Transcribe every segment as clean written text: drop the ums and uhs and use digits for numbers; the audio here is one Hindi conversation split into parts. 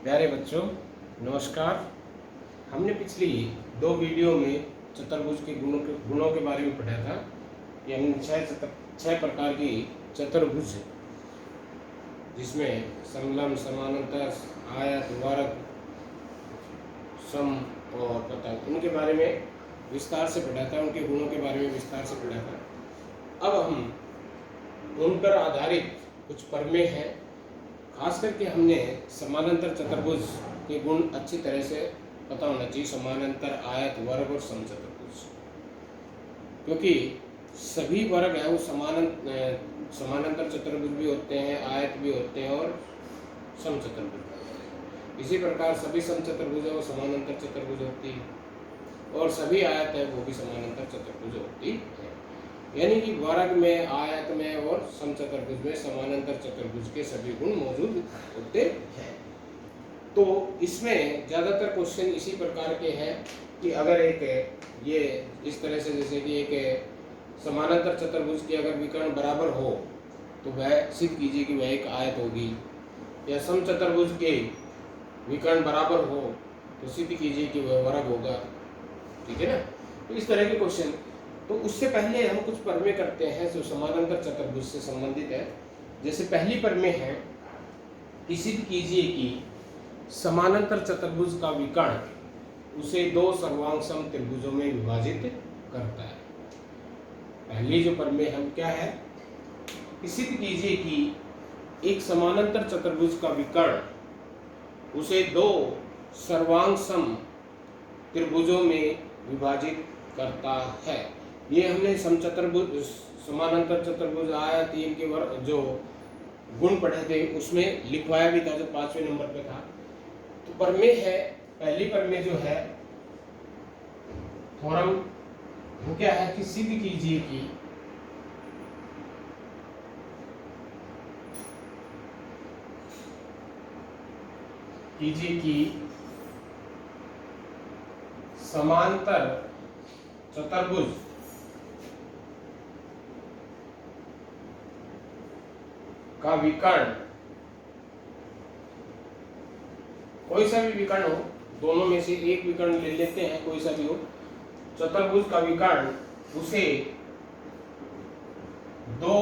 प्यारे बच्चों, नमस्कार। हमने पिछली दो वीडियो में चतुर्भुज के गुणों के बारे में पढ़ा था। ये हमने छह प्रकार की चतुर्भुज, जिसमें समलंब, समानांतर, आयत, वर्ग, सम और पतंग, उनके बारे में विस्तार से पढ़ा था, उनके गुणों के बारे में विस्तार से पढ़ा था। अब हम उन पर आधारित कुछ प्रमेय हैं। खास करके हमने समानांतर चतुर्भुज के गुण अच्छी तरह से पता होना चाहिए, समानांतर, आयत, वर्ग और समचतुर्भुज, क्योंकि सभी वर्ग है वो समानांतर चतुर्भुज भी होते हैं, आयत भी होते हैं और समचतुर्भुज। इसी प्रकार सभी समचतुर्भुज है वो समानांतर चतुर्भुज होती है और सभी आयत है वो भी समानांतर चतुर्भुज होती है। यानी कि वर्ग में, आयत में और समचतुर्भुज में समानांतर चतुर्भुज के सभी गुण मौजूद होते हैं। तो इसमें ज़्यादातर क्वेश्चन इसी प्रकार के हैं कि अगर एक ये इस तरह से, जैसे कि एक समानांतर चतुर्भुज की अगर विकर्ण बराबर हो तो वह सिद्ध कीजिए कि वह एक आयत होगी, या समचतुर्भुज के विकर्ण बराबर हो तो सिद्ध कीजिए कि वह वर्ग होगा। ठीक है ना। तो इस तरह के क्वेश्चन। तो उससे पहले हम कुछ प्रमेय करते हैं जो समानांतर चतुर्भुज से संबंधित है। जैसे पहली प्रमेय है कि सिद्ध कीजिए कि समानांतर चतुर्भुज का विकर्ण उसे दो सर्वांगसम त्रिभुजों में विभाजित करता है। पहली जो प्रमेय हम क्या है कि सिद्ध कीजिए कि एक समानांतर चतुर्भुज का विकर्ण उसे दो सर्वांगसम त्रिभुजों में विभाजित करता है। ये हमने समचतुर्भुज, समानांतर चतुर्भुज, आयत, इनके वर्ग जो गुण पढ़े थे उसमें लिखवाया भी था, जो 5वें नंबर पे था। तो प्रमेय है, पहली प्रमेय जो है थ्योरम, वो क्या है कि सिद्ध कीजिए कि समांतर चतुर्भुज का विकर्ण, कोई सा भी विकर्ण हो, दोनों में से एक विकर्ण ले लेते हैं, कोई सा भी हो, चतुर्भुज का विकर्ण उसे दो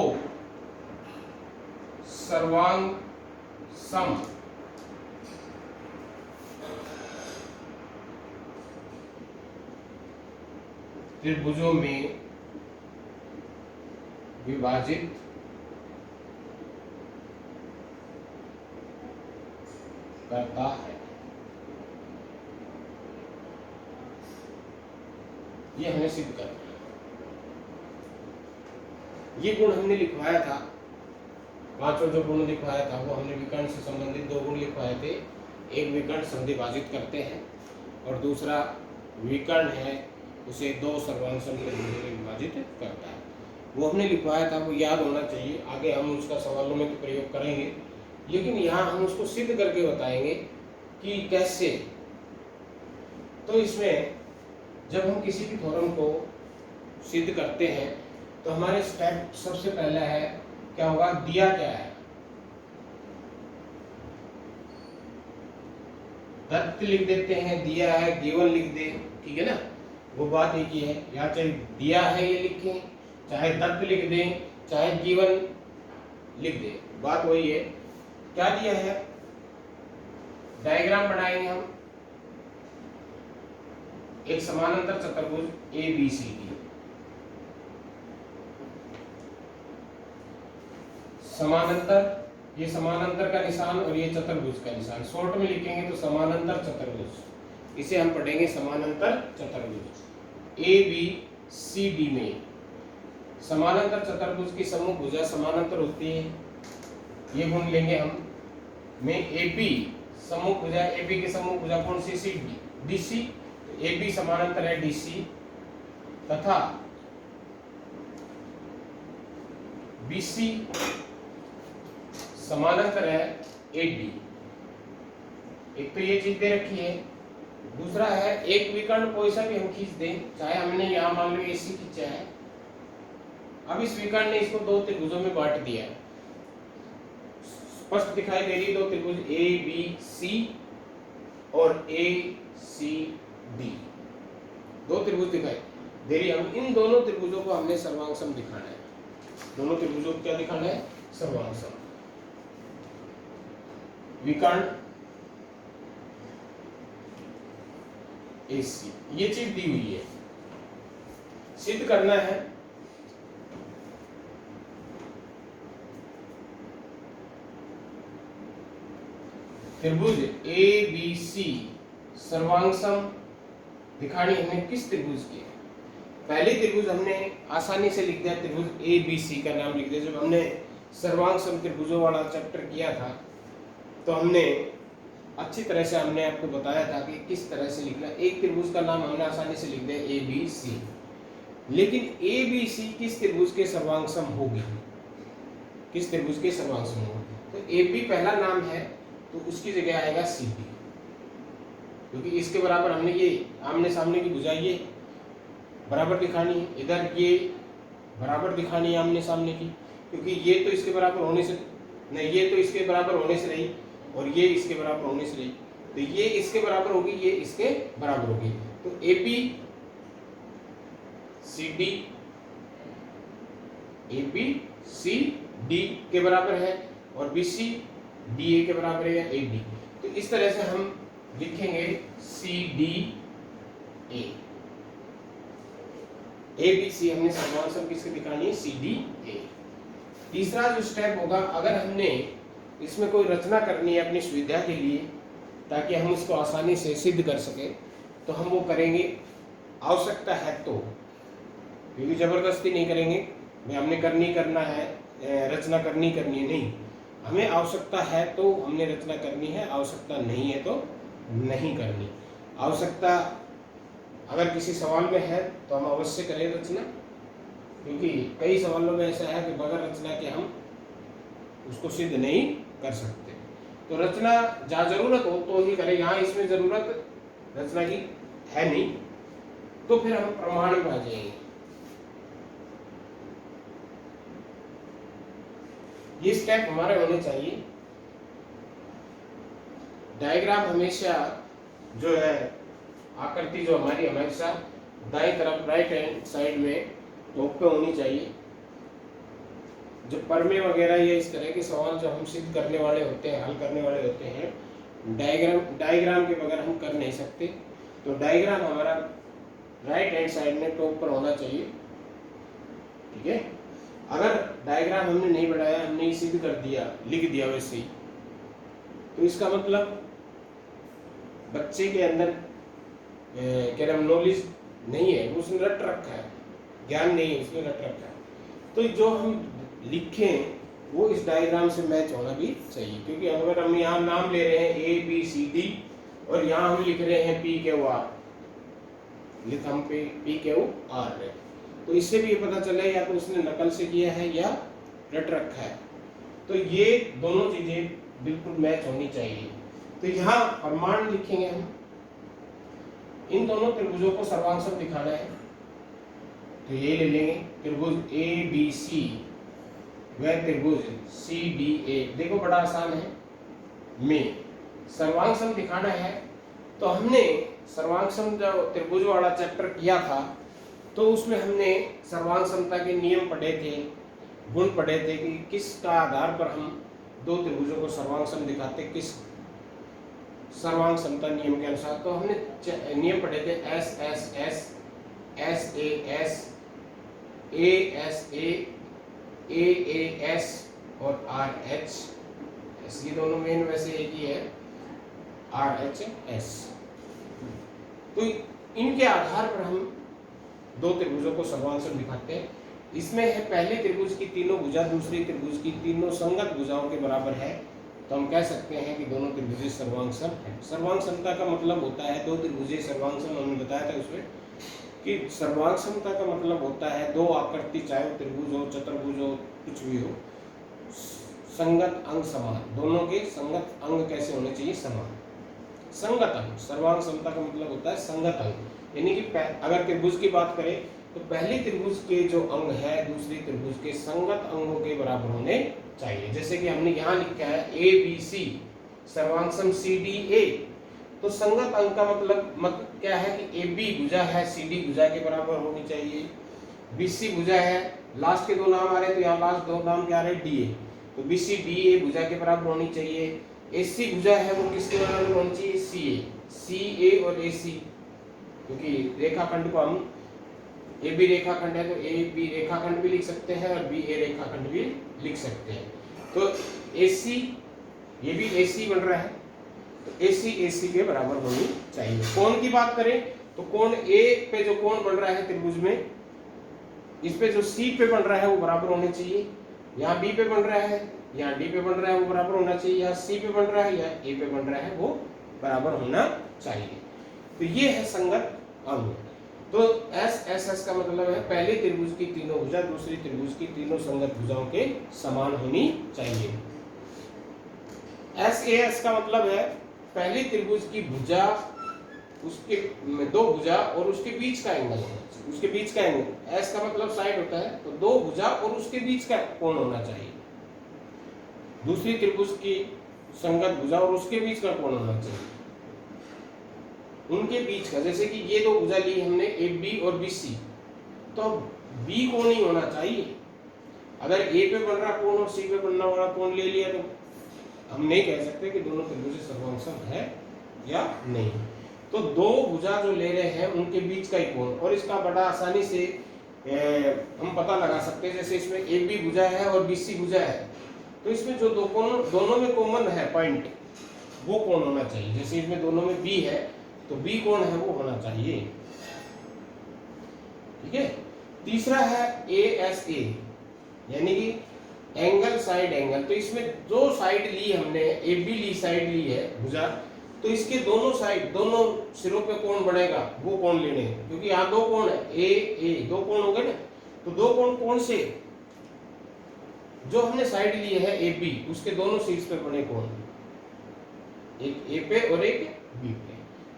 सर्वांग सम त्रिभुजों में विभाजित करता है। ये हमें सिद्ध करना है। ये गुण हमने लिखवाया था, पांचों जो गुण लिखवाया था वो हमने विकर्ण से संबंधित दो गुण लिखवाए थे। एक विकर्ण संधिभाजित करते हैं और दूसरा विकर्ण है उसे दो सर्वांगसम त्रिभुजों में विभाजित करता है। वो हमने लिखवाया था, वो याद होना चाहिए। आगे हम उसका सवालों में तो प्रयोग करेंगे, लेकिन यहाँ हम उसको सिद्ध करके बताएंगे कि कैसे। तो इसमें जब हम किसी भी थ्योरम को सिद्ध करते हैं तो हमारे स्टेप सबसे पहला है क्या होगा, दिया क्या है, तथ्य लिख देते हैं, दिया है, गिवन लिख दे। ठीक है ना, वो बात एक ही है। या चाहे दिया है ये लिखें, चाहे तथ्य लिख दें, चाहे गिवन लिख दें, बात वही है। क्या दिया है, डायग्राम बनाएंगे हम एक समानांतर चतुर्भुज ABC की। समानांतर, ये समानांतर का निशान और ये चतुर्भुज का निशान, शॉर्ट में लिखेंगे तो समानांतर चतुर्भुज, इसे हम पढ़ेंगे समानांतर चतुर्भुज। ABCD में समानांतर चतुर्भुज की समूह भुजा समानांतर होती है, ये गुण लेंगे हम। में AB समूह भुजा, AB की समूह भुजा कौन सी, DC, AB समानांतर है DC, तथा BC समानांतर है AD। एक तो ये चीज दे रखी है। दूसरा है एक विकर्ण कोई सा भी हम खींच दें, चाहे हमने यहाँ मान लो AC खींचा है, अब इस विकर्ण ने इसको दो त्रिभुजों में बांट दिया है। स्पष्ट दिखाई दे रही है दो त्रिभुज A B C और ए सी डी, दो त्रिभुज दिखाई दे रही। हम इन दोनों त्रिभुजों को हमने सर्वांग सम दिखाना है। दोनों त्रिभुजों को क्या दिखाना है? सर्वांग सम। विकर्ण AC, ये चीज दी हुई है, सिद्ध करना है। त्रिभुज ABC सर्वांग सम दिखानी हमने किस त्रिभुज की है? पहले त्रिभुज हमने आसानी से लिख दिया, त्रिभुज ABC का नाम लिख दिया। जब हमने सर्वांग सम त्रिभुजों वाला चैप्टर किया था तो हमने अच्छी तरह से हमने आपको बताया था कि किस तरह से लिखना। एक त्रिभुज का नाम हमने आसानी से लिख दिया ABC, लेकिन ABC किस त्रिभुज के सर्वांग सम होगी? किस त्रिभुज के सर्वांग सम होगी? तो AB पहला नाम है तो उसकी जगह आएगा CD, क्योंकि इसके बराबर हमने ये आमने सामने की भुजा ये बराबर दिखानी है, इधर ये बराबर दिखानी है आमने सामने की, क्योंकि ये तो इसके बराबर होने से नहीं, ये तो इसके बराबर होने से रही और ये इसके बराबर होने से रही, तो ये इसके बराबर होगी, ये इसके बराबर होगी। तो AP CD के बराबर है और BC DA के बराबर है या AD। तो इस तरह से हम लिखेंगे CDA। ABC हमने सर्वांग सम किसके दिखानी है? CDA। तीसरा जो स्टेप होगा, अगर हमने इसमें कोई रचना करनी है अपनी सुविधा के लिए ताकि हम उसको आसानी से सिद्ध कर सके, तो हम वो करेंगे आवश्यकता है तो, क्योंकि जबरदस्ती नहीं करेंगे भाई हमने करना है, रचना करनी है, नहीं। हमें आवश्यकता है तो हमने रचना करनी है, आवश्यकता नहीं है तो नहीं करनी। आवश्यकता अगर किसी सवाल में है तो हम अवश्य करें रचना, क्योंकि कई सवालों में ऐसा है कि बगैर रचना के हम उसको सिद्ध नहीं कर सकते। तो रचना जहाँ जरूरत हो तो ही करें, यहाँ इसमें जरूरत रचना की है नहीं, तो फिर हम प्रमाण में आ जाएंगे। ये स्टेप हमारे होने चाहिए। डायग्राम हमेशा जो है आकृति जो हमारी हमेशा दाएं तरफ राइट हैंड साइड में टॉप पे होनी चाहिए। जो परमे वगैरह ये इस तरह के सवाल जो हम सिद्ध करने वाले होते हैं, हल करने वाले होते हैं, डायग्राम के बगैर हम कर नहीं सकते। तो डायग्राम हमारा राइट हैंड साइड में टॉप पर होना चाहिए, ठीक है। अगर डायग्राम हमने नहीं बढ़ाया, हमने सिद्ध कर दिया, लिख दिया वैसे ही, तो इसका मतलब बच्चे के अंदर क्या नाम नॉलेज नहीं है, उसने रट रखा है, ज्ञान नहीं है, उसने रट रखा है। तो जो हम लिखें वो इस डायग्राम से मैच होना भी चाहिए, क्योंकि अगर हम यहाँ नाम ले रहे हैं ABCD और यहाँ हम लिख रहे हैं PQR, हम पे PQR है, तो इससे भी ये पता चले या तो उसने नकल से किया है या रट रखा है। तो ये दोनों चीजें बिल्कुल मैच होनी चाहिए। तो यहाँ प्रमाण लिखेंगे हम, इन दोनों त्रिभुजों को सर्वांग सम दिखाना है, तो ये ले लेंगे त्रिभुज ABC व त्रिभुज CDA। देखो बड़ा आसान है, में सर्वांग सम दिखाना है। तो हमने सर्वांग सम जो त्रिभुज वाला चैप्टर किया था तो उसमें हमने सर्वांग समता के नियम पढ़े थे, गुण पढ़े थे कि किसका आधार पर हम दो त्रिभुजों को सर्वांग सम दिखाते, किस सर्वांग समता नियम के अनुसार। तो हमने नियम पढ़े थे SSS, SAS, ASA, AAS और RH। ये दोनों मेन वैसे एक ही है, RHS। तो इनके आधार पर हम दो त्रिभुजों को सर्वांग सम दिखाते हैं। इसमें है पहले त्रिभुज की तीनों भुजा दूसरी त्रिभुज की तीनों संगत भुजाओं के बराबर है, तो हम कह सकते हैं कि दोनों त्रिभुज सर्वांग सम है। सर्वांग समता का मतलब होता है दो त्रिभुज सर्वांग सम। हमने बताया था उसमें कि सर्वांग समता का मतलब होता है दो आकृति, चाहे वो त्रिभुज हो, चतुर्भुज हो, कुछ भी हो, संगत अंग समान। दोनों के संगत अंग कैसे होने चाहिए? समान। संगत अंग, सर्वांग समता का मतलब होता है संगत अंग, यानी कि अगर त्रिभुज की बात करें तो पहली त्रिभुज के जो अंग है दूसरी त्रिभुज के संगत अंगों के बराबर होने चाहिए। जैसे कि हमने यहाँ लिखा है ABC सर्वांग सम CDA, तो संगत अंक का मतलब क्या है कि ए बी भुजा है सी डी भुजा के बराबर होनी चाहिए, बी सी भुजा है, लास्ट के दो नाम आ रहे हैं तो यहाँ लास्ट दो नाम क्या आ रहे हैं डी ए, तो बी सी डी ए भुजा के बराबर होनी चाहिए। ए सी भुजा है वो किसके बराबर होनी चाहिए, सी ए और ए सी, क्योंकि रेखाखंड को हम ए बी रेखाखंड है तो ए बी रेखाखंड भी लिख सकते हैं और बी ए रेखाखंड भी लिख सकते हैं। तो ए सी, ये भी ए सी बन रहा है, तो ए सी के बराबर होनी चाहिए। कोण की बात करें तो कोण ए पे जो कोण बन रहा है त्रिभुज में, इस पे जो सी पे बन रहा है वो बराबर होने चाहिए, यहाँ बी पे बन रहा है, यहाँ डी पे बन रहा है वो बराबर होना चाहिए, यहाँ सी पे बन रहा है, यहाँ ए पे बन रहा है वो बराबर होना चाहिए। तो ये है संगत अंग। तो एस एस एस का मतलब है पहले त्रिभुज की तीनों भुजा दूसरी त्रिभुज की तीनों संगत भुजाओं के समान होनी चाहिए। एस ए एस का मतलब है पहली त्रिभुज की भुजा, उसके दो भुजा और उसके बीच का एंगल होना चाहिए, उसके बीच का एंगल। एस का मतलब साइड होता है, तो दो भुजा और उसके बीच का कोण होना चाहिए। दूसरी त्रिभुज की संगत भुजा और उसके बीच का कोण होना चाहिए, उनके बीच का। जैसे कि ये दो भुजा ली हमने ए बी और बी सी, तो बी कोण ही होना चाहिए। अगर ए पे बन रहा कोण और सी पे बनने वाला कोण ले लिया तो हम नहीं कह सकते कि दोनों त्रिभुज सर्वांगसम है या नहीं। तो दो भुजा जो ले रहे हैं उनके बीच का ही कोण, और इसका बड़ा आसानी से हम पता लगा सकते हैं। जैसे इसमें ए बी भुजा है और बी सी भुजा है, तो इसमें जो दो कोण दोनों में कॉमन है पॉइंट, वो कोण होना चाहिए। जैसे इसमें दोनों में बी है तो बी कोण है वो होना चाहिए, ठीक है। तीसरा है ए एस ए, यानी कि एंगल साइड एंगल। तो इसमें दो साइड ली हमने, ए बी ली साइड ली है भुजा, तो इसके दोनों साइड दोनों सिरों पे कोण बनेगा वो कोण लेने हैं, क्योंकि यहाँ दो कोण है ए ए, दो कोण हो गए ना। तो दो कोण कौन से, जो हमने साइड लिए है ए बी, उसके दोनों शीर्ष पे बने कोण, एक ए पे और एक बी पे।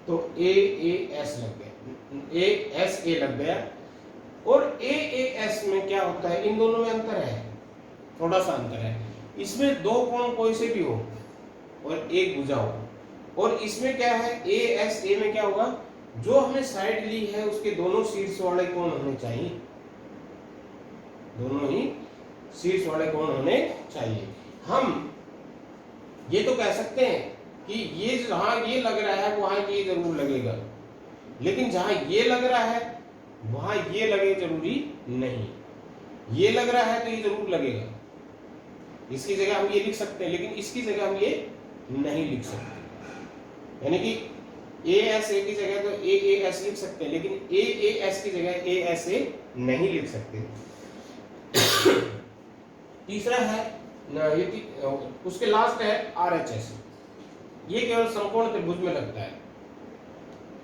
तो ए ए एस लग गया, ए एस ए लग गया। और ए ए एस में क्या होता है, इन दोनों में अंतर है, थोड़ा सा अंतर है। इसमें दो कोण कोई से भी हो और एक भुजा हो, और इसमें क्या है ए एस ए में क्या होगा, जो हमने साइड ली है उसके दोनों शीर्ष वाले कोण होने चाहिए, दोनों ही शीर्ष वाले कोण होने चाहिए। हम ये तो कह सकते हैं कि ये जहां ये लग रहा है वहां ये जरूर लगेगा, लेकिन जहां ये लग रहा है वहां ये लगे जरूरी नहीं। ये लग रहा है तो ये जरूर लगेगा, इसकी जगह हम ये लिख सकते हैं, लेकिन इसकी जगह हम ये नहीं लिख सकते। यानी कि ए एस ए की जगह तो ए ए एस लिख सकते हैं, लेकिन ए ए एस की जगह ए एस ए नहीं लिख सकते। तीसरा है उसके लास्ट है आर एच एस। ये केवल समकोण त्रिभुज में लगता है,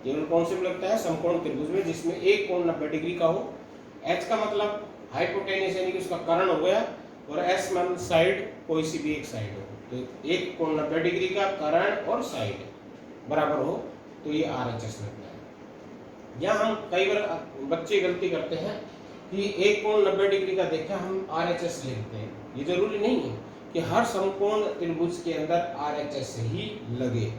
केवल कौन से में लगता है, समकोण त्रिभुज में, जिसमें एक कोण 90 डिग्री का हो। एच का मतलब हाइपोटेन्यूस यानी कि उसका कर्ण हो गया, और एस मतलब साइड, कोई सी भी एक साइड हो। तो एक कोण 90 डिग्री का कर्ण और साइड बराबर हो तो ये आर एच एस लगता है। यहाँ हम कई बार बच्चे गलती करते हैं कि एक कोण 90 डिग्री का देखा हम आर एच एस लिखते हैं। ये जरूरी नहीं है कि हर समकोण त्रिभुज के अंदर आर एच एस ही लगे,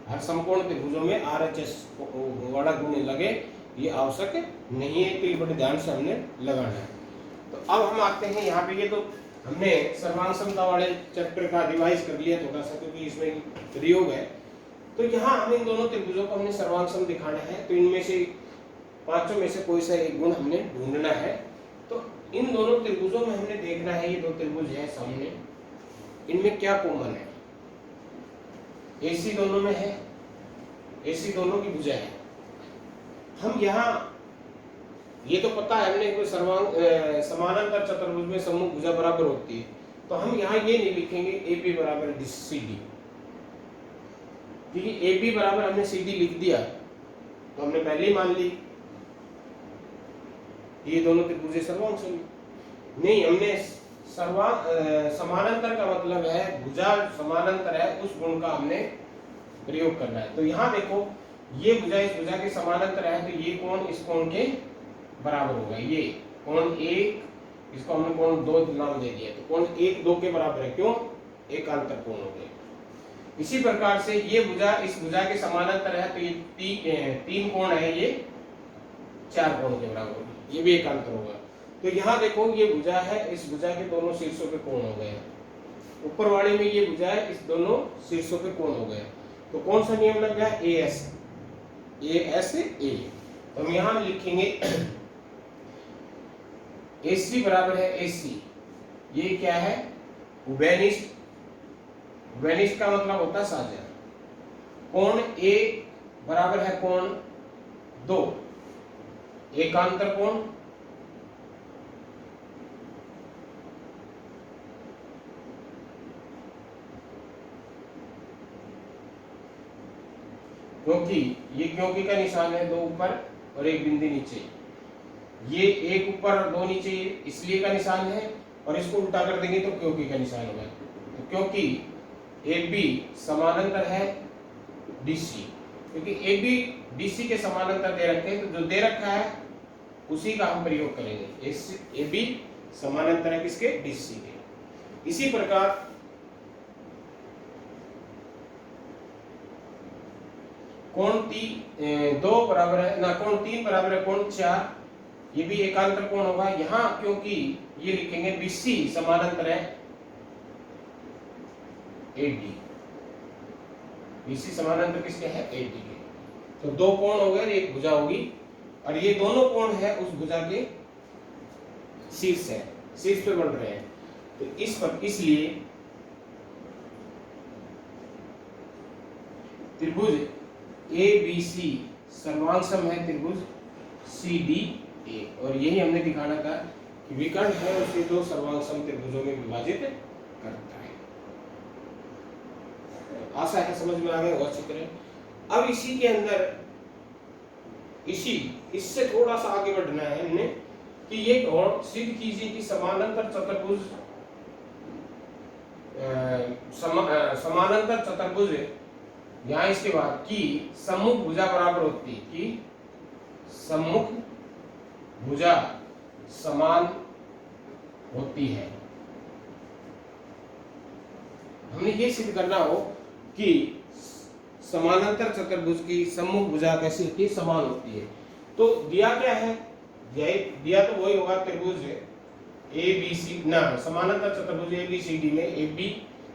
हर समकोण त्रिभुजों में आर एच एस वाला गुण लगे ये आवश्यक नहीं है, तो ये बड़े ध्यान से हमने लगाना है। तो अब हम आते हैं यहाँ पे, ये तो हमने सर्वांग समता वाले चैप्टर का रिवाइज कर लिया थोड़ा सा, क्योंकि इसमें प्रयोग है। तो यहाँ हम इन दोनों त्रिभुजों को हमने सर्वांग सम दिखाना है, तो इनमें से पांचों में से कोई सा एक गुण हमने ढूंढना है। तो इन दोनों त्रिभुजों में हमने देखना है, ये दो त्रिभुज है सामने, इनमें क्या कॉमन है। एसी दोनों में है, एसी दोनों की भुजा है। हम यहाँ ये तो पता है हमने कोई समानांतर चतुर्भुज में सम्मुख भुजा बराबर होती है, तो हम यहाँ ये नहीं लिखेंगे ए बी बराबर सी डी, क्योंकि ए बी बराबर हमने सी डी लिख दिया तो हमने पहले ही मान ली ये दोनों त्रिभुज सर्वांग सम। नहीं, हमने समानांतर का मतलब है भुजा समानांतर है, उस गुण का हमने प्रयोग करना है। तो यहाँ देखो ये भुजा इस भुजा के समानांतर है, तो ये कोण इस कोण के बराबर होगा। ये कोण एक, इसको हमने कोण दो नाम दे दिया, तो कोण एक दो के बराबर है, क्यों, एकांतर कोण हो गया। इसी प्रकार से ये भुजा इस भुजा के समानांतर है, तो ये तीन कोण है, ये 4 कोण के बराबर होगा, ये भी एकांतर होगा। तो यहाँ देखो ये भुजा है, इस भुजा के दोनों शीर्षों पे कोण हो गए, ऊपर वाले में ये भुजा है, इस दोनों शीर्षों पे कोण हो गए। तो कौन सा नियम लग गया? AS A। तो हम यहाँ लिखेंगे AC बराबर है AC, ये क्या है? उभयनिष्ठ। उभयनिष्ठ का मतलब होता है साझा। कोण A बराबर है कोण 2, एकांतर कोण। क्योंकि ये क्योंकि का निशान है, 2 ऊपर और 1 बिंदु नीचे, ये 1 ऊपर और 2 नीचे इसलिए का निशान है, और इसको उल्टा कर देंगे तो क्योंकि का निशान होगा। तो क्योंकि AB समानांतर है DC, क्योंकि AB DC के समानांतर दे रखे हैं, तो जो दे रखा है उसी का हम प्रयोग करेंगे। AB समानांतर है किसके? DC के। इसी प्रकार कोण 2 बराबर है ना, कोण 3 बराबर है कोण 4, ये भी एकांतर कोण होगा। यहाँ क्योंकि ये लिखेंगे BC समानांतर है AD, BC समानांतर किसके है? AD के। तो 2 कोण हो गए, एक भुजा होगी, और ये दोनों कोण है उस भुजा के शीर्ष है, शीर्ष पे बन रहे हैं। तो इस पर इसलिए त्रिभुज ABC सर्वांगसम है त्रिभुज CDA, और यही हमने दिखाना था कि विकर्ण है उसे 2 सर्वांगसम त्रिभुजों में विभाजित करता है। आशा है समझ में आ गया होगा अच्छी तरह। अब इसी के अंदर इससे थोड़ा सा आगे बढ़ना है हमने कि ये और सिद्ध कीजिए कि समानांतर चतुर्भुज समानांतर चतुर्भुज यहाँ इसके बाद की सम्मुख भुजा बराबर होती है, कि सम्मुख भुजा समान होती है। हमने ये सिद्ध करना हो कि समानांतर चतुर्भुज की सम्मुख भुजा कैसी होती है? समान होती है। तो दिया क्या है? दिया तो वही होगा त्रिभुज ABC ना, समानांतर चतुर्भुज ABCD में AB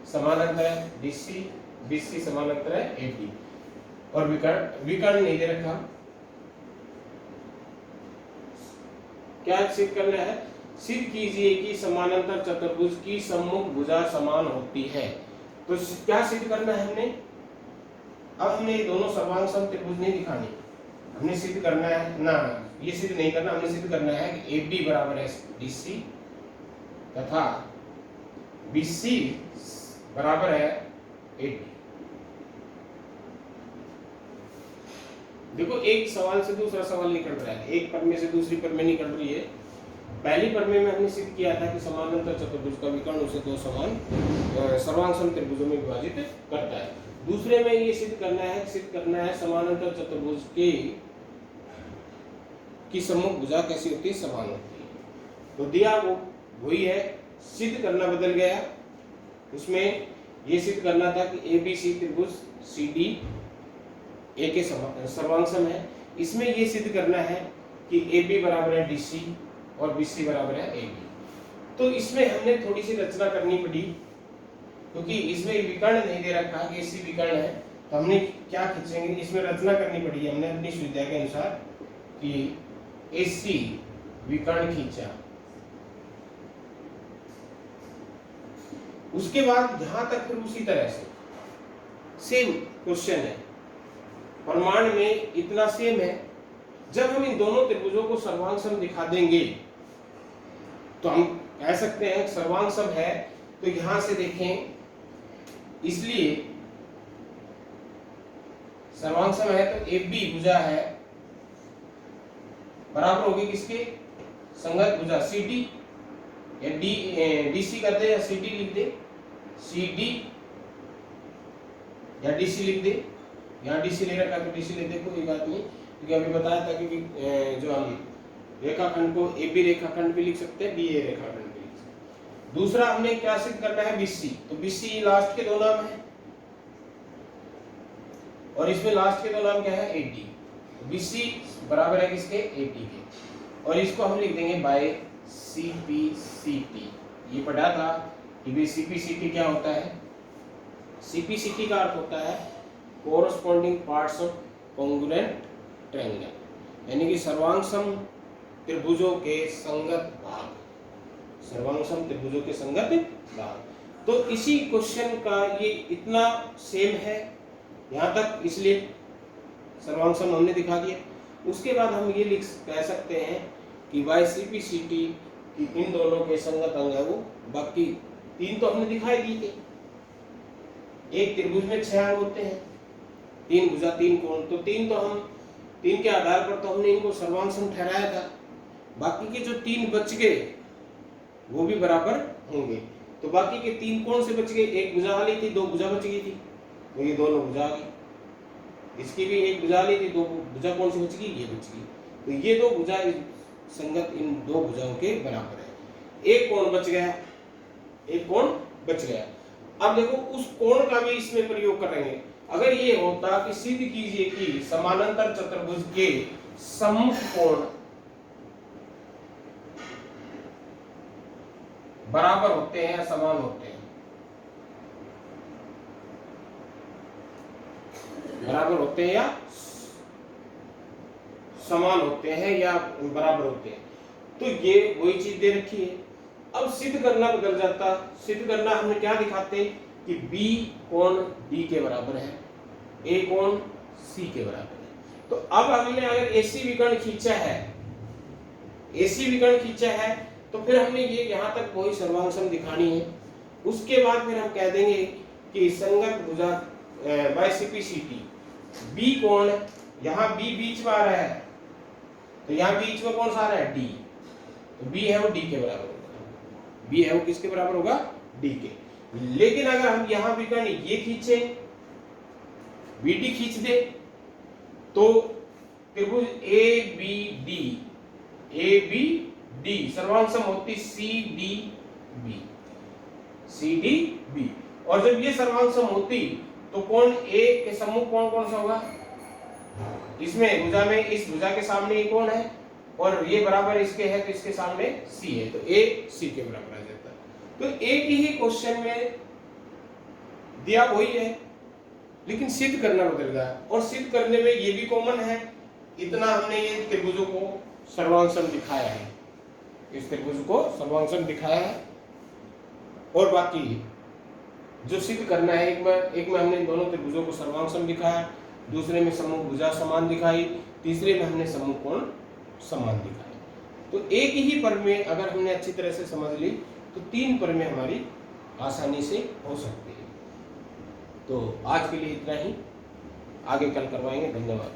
समानांतर है DC, BC समानांतर है AD, और विकर्ण नहीं दे रखा। क्या सिद्ध करना है? सिद्ध कीजिए कि समानांतर चतुर्भुज की सम्मुख भुजा समान होती है। तो क्या सिद्ध करना है हमने? अब हमने ये दोनों सर्वांगसम त्रिभुज नहीं दिखानी, हमने सिद्ध करना है ना, ये सिद्ध नहीं करना, हमने सिद्ध करना है कि AB बराबर है DC तथा BC बराबर है AD। देखो एक सवाल से दूसरा सवाल निकल रहा है, एक पद में से दूसरी पद में निकल रही है। पहली पद में हमने सिद्ध किया था कि समानांतर चतुर्भुज का विकर्ण उसे 2 समान सर्वांगसम त्रिभुजों में विभाजित करता है। दूसरे में ये सिद्ध करना है समानांतर चतुर्भुज की सम्मुख भुजा कैसी होती है? समान होती है। तो दिया वो वही है, सिद्ध करना बदल गया। उसमें ये सिद्ध करना था कि ABC त्रिभुज CDA के सर्वांगसम है। इसमें ये सिद्ध करना है कि AB बराबर है DC और BC बराबर है AD। तो इसमें हमने थोड़ी सी रचना करनी पड़ी, क्योंकि इसमें विकर्ण नहीं दे रखा कि AC विकर्ण है, तो हमने क्या खींचेंगे? इसमें रचना करनी पड़ी हमने अपनी सुविधा के अनुसार कि AC विकर्ण खींचा। उसके बाद जहां तक फिर उसी तरह से सेम क्वेश्चन है, प्रमाण में इतना सेम है। जब हम इन दोनों त्रिभुजों को सर्वांगसम दिखा देंगे तो हम कह सकते हैं सर्वांगसम है। तो यहां से देखें, इसलिए सर्वांगसम है तो AB भुजा है बराबर होगी किसके? संगत भुजा CD, या DC कर दे या CD लिख दे, CD या DC लिख दे। यहाँ DC ले रखा तो DC ले दे, कोई बात नहीं, क्योंकि अभी बताया था कि जो हम रेखाखंड को AB रेखाखंड भी लिख सकते हैं, BA रेखाखंड भी लिख सकते हैं। दूसरा हमने क्या सिद्ध करना है? BC, तो BC लास्ट के 2 नाम है, और इसमें लास्ट के दो नाम क्या है, 80। BC बराबर है किसके, 80 के। और इसको हम लिख देंगे बाय CPCT। ये पढ़ा था कि भाई CPCT क्या होता है। CPCT का अर्थ होता है corresponding parts of congruent triangle, यानी कि सर्वांगसम त्रिभुजों के संगत भाग, सर्वांगसम त्रिभुजों के संगत भाग। तो इसी क्वेश्चन का ये इतना सेम है यहाँ तक, इसलिए सर्वांगसम हमने दिखा दिया। उसके बाद हम ये कह सकते हैं कि बाय CPCT कि इन दोनों के संगत अंग है वो, बाकी तीन तो हमने दिखाई दी थे। एक त्रिभुज में 6 अंग होते हैं, 3 भुजा 3 कोण, तो तीन के आधार पर तो हमने इनको सर्वांगसम ठहराया था। बाकी के जो 3 बच गए वो भी बराबर होंगे। तो बाकी के 3 कौन से बच गए, एक भुजा वाली थी, 2 भुजा बच गई थी, तो ये दोनों भुजा आ गई। इसकी भी एक भुजा वाली थी, 2 भुजा कौन सी बच गई, ये बच गई। तो ये 2 भुजा संगत इन 2 भुजाओं के बराबर है। एक कोण बच गया, एक कोण बच गया। अब देखो उस कोण का भी इसमें प्रयोग करेंगे। अगर ये होता कि सिद्ध कीजिए कि समानांतर चतुर्भुज के सम्मुख कोण बराबर होते हैं या समान होते हैं, बराबर होते हैं या समान होते हैं या बराबर होते हैं, तो ये वही चीज दे रखी है। अब सिद्ध करना बदल जाता। सिद्ध करना हमने क्या दिखाते कि B कोण D के बराबर है, A कोण C के बराबर है। तो अब हमने अगर AC विकर्ण खींचा है, AC विकर्ण खींचा है, तो फिर हमने ये यहाँ तक वही सर्वांगसम दिखानी है। उसके बाद फिर हम कह देंगे कि संगत भुजा बाय CPCT B कोण, यहाँ B बीच में आ रहा है, तो यहाँ बीच में कौन सा आ रहा है, D, तो B है वो D के बराबर होगा। B है वो किसके बराबर होगा, D के। लेकिन अगर हम यहाँ विकर्ण ये खींचे, BD खींच दे, तो त्रिभुज ABD सर्वांगसम होती CDB। और जब ये सर्वांगसम होती तो कोण A के सम्मुख कोण कौन सा होगा, इसमें भुजा में, इस भुजा के सामने ये कोण है और ये बराबर इसके है, तो इसके सामने C है, तो A C के बराबर आ जाता है। तो एक ही क्वेश्चन में दिया वही है, लेकिन सिद्ध करना बदल गया। और सिद्ध करने में ये भी कॉमन है, इतना हमने ये त्रिभुजों को सर्वांगसम दिखाया है, इस त्रिभुज को सर्वांगसम दिखाया है। और बाकी जो सिद्ध करना है, एक में हमने दोनों त्रिभुजों को सर्वांगसम दिखाया, दूसरे में सम्मुख भुजा समान दिखाई, तीसरे में हमने सम्मुख कोण समान दिखाए। तो एक ही पर में अगर हमने अच्छी तरह से समझ ली तो 3 पर में हमारी आसानी से हो सकती है। तो आज के लिए इतना ही, आगे कल करवाएंगे। धन्यवाद।